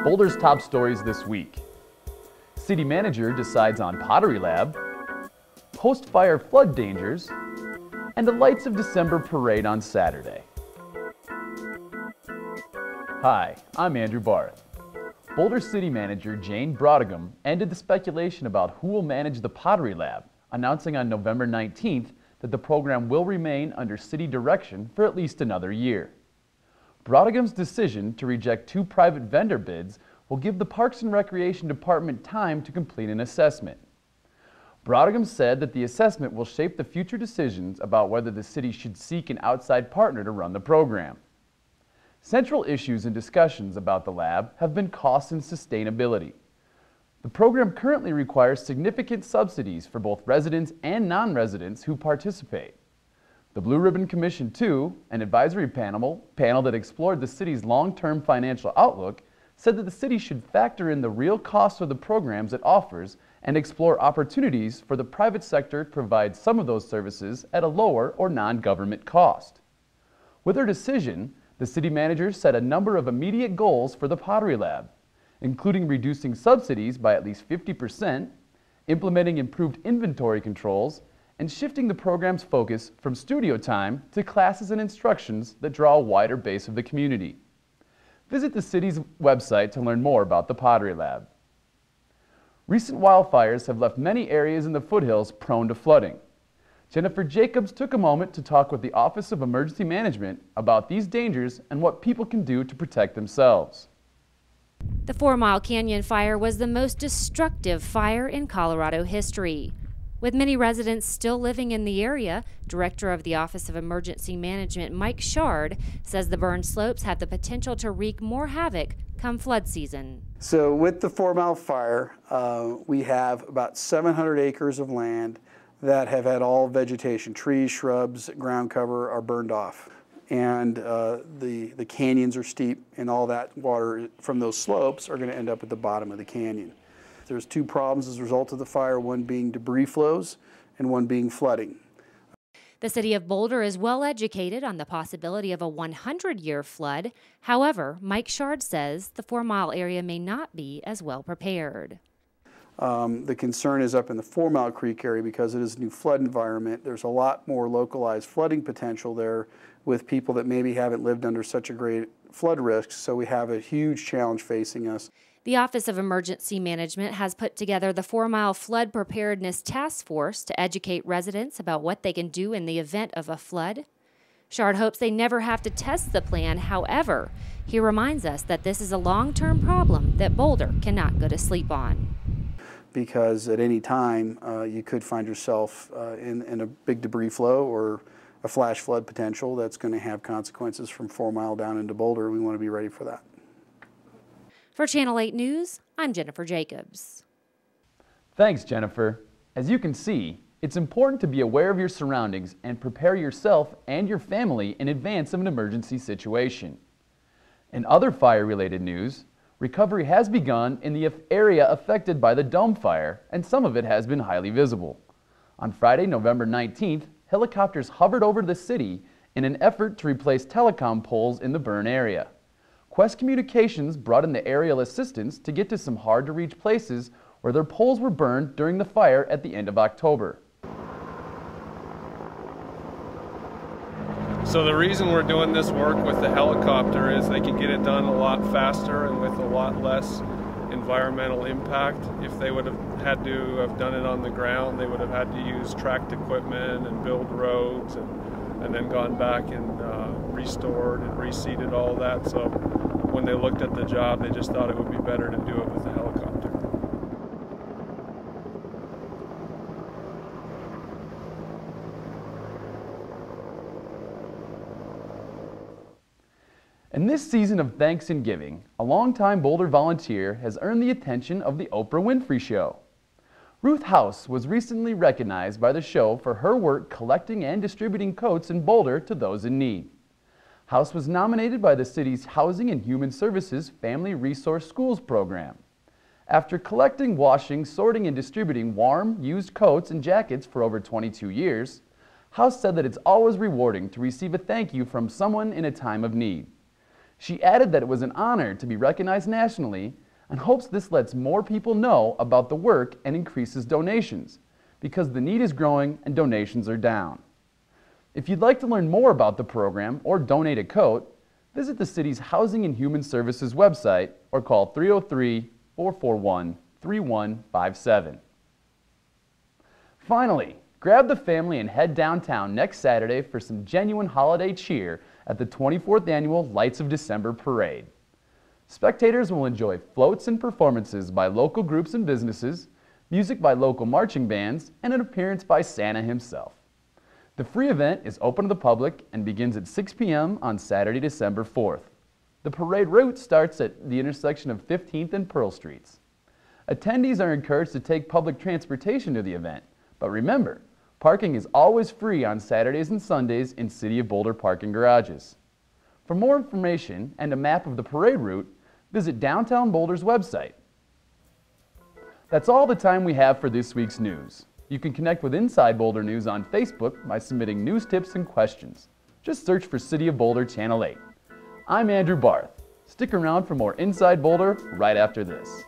Boulder's top stories this week. City manager decides on pottery lab, post-fire flood dangers, and the Lights of December parade on Saturday. Hi, I'm Andrew Barth. Boulder City Manager Jane Brodigam ended the speculation about who will manage the pottery lab, announcing on November 19th that the program will remain under city direction for at least another year. Brodigam's decision to reject 2 private vendor bids will give the Parks and Recreation Department time to complete an assessment. Brodigam said that the assessment will shape the future decisions about whether the city should seek an outside partner to run the program. Central issues and discussions about the lab have been cost and sustainability. The program currently requires significant subsidies for both residents and non-residents who participate. The Blue Ribbon Commission 2, an advisory panel that explored the city's long-term financial outlook, said that the city should factor in the real costs of the programs it offers and explore opportunities for the private sector to provide some of those services at a lower or non-government cost. With her decision, the city manager set a number of immediate goals for the pottery lab, including reducing subsidies by at least 50%, implementing improved inventory controls, and shifting the program's focus from studio time to classes and instructions that draw a wider base of the community. Visit the city's website to learn more about the Pottery Lab. Recent wildfires have left many areas in the foothills prone to flooding. Jennifer Jacobs took a moment to talk with the Office of Emergency Management about these dangers and what people can do to protect themselves. The 4 Mile Canyon fire was the most destructive fire in Colorado history. With many residents still living in the area, Director of the Office of Emergency Management Mike Shard says the burned slopes have the potential to wreak more havoc come flood season. So with the 4 Mile fire, we have about 700 acres of land that have had all vegetation, trees, shrubs, ground cover are burned off. And the canyons are steep, and all that water from those slopes are going to end up at the bottom of the canyon. There's 2 problems as a result of the fire, one being debris flows and one being flooding. The city of Boulder is well educated on the possibility of a 100-year flood. However, Mike Shard says the 4 Mile area may not be as well prepared. The concern is up in the 4 Mile Creek area because it is a new flood environment. There's a lot more localized flooding potential there with people that maybe haven't lived under such a great flood risk, so we have a huge challenge facing us. The Office of Emergency Management has put together the 4 Mile Flood Preparedness Task Force to educate residents about what they can do in the event of a flood. Shard hopes they never have to test the plan. However, he reminds us that this is a long-term problem that Boulder cannot go to sleep on. Because at any time you could find yourself in a big debris flow or a flash flood potential that's going to have consequences from 4 Mile down into Boulder. We want to be ready for that. For Channel 8 News, I'm Jennifer Jacobs. Thanks, Jennifer. As you can see, it's important to be aware of your surroundings and prepare yourself and your family in advance of an emergency situation. In other fire-related news, recovery has begun in the area affected by the Dome Fire, and some of it has been highly visible. On Friday, November 19th, helicopters hovered over the city in an effort to replace telecom poles in the burn area. Quest Communications brought in the aerial assistance to get to some hard-to-reach places where their poles were burned during the fire at the end of October. So the reason we're doing this work with the helicopter is they can get it done a lot faster and with a lot less environmental impact. If they would have had to have done it on the ground, they would have had to use tracked equipment and build roads and then gone back and restored and reseeded all that. So when they looked at the job, they just thought it would be better to do it with a helicopter. In this season of Thanks and Giving, a longtime Boulder volunteer has earned the attention of the Oprah Winfrey Show. Ruth House was recently recognized by the show for her work collecting and distributing coats in Boulder to those in need. House was nominated by the city's Housing and Human Services Family Resource Schools program. After collecting, washing, sorting, and distributing warm, used coats and jackets for over 22 years, House said that it's always rewarding to receive a thank you from someone in a time of need. She added that it was an honor to be recognized nationally and hopes this lets more people know about the work and increases donations, because the need is growing and donations are down. If you'd like to learn more about the program or donate a coat, visit the city's Housing and Human Services website or call 303-441-3157. Finally, grab the family and head downtown next Saturday for some genuine holiday cheer at the 24th Annual Lights of December Parade. Spectators will enjoy floats and performances by local groups and businesses, music by local marching bands, and an appearance by Santa himself. The free event is open to the public and begins at 6 p.m. on Saturday, December 4th. The parade route starts at the intersection of 15th and Pearl Streets. Attendees are encouraged to take public transportation to the event, but remember, parking is always free on Saturdays and Sundays in City of Boulder parking garages. For more information and a map of the parade route, visit Downtown Boulder's website. That's all the time we have for this week's news. You can connect with Inside Boulder News on Facebook by submitting news tips and questions. Just search for City of Boulder Channel 8. I'm Andrew Barth. Stick around for more Inside Boulder right after this.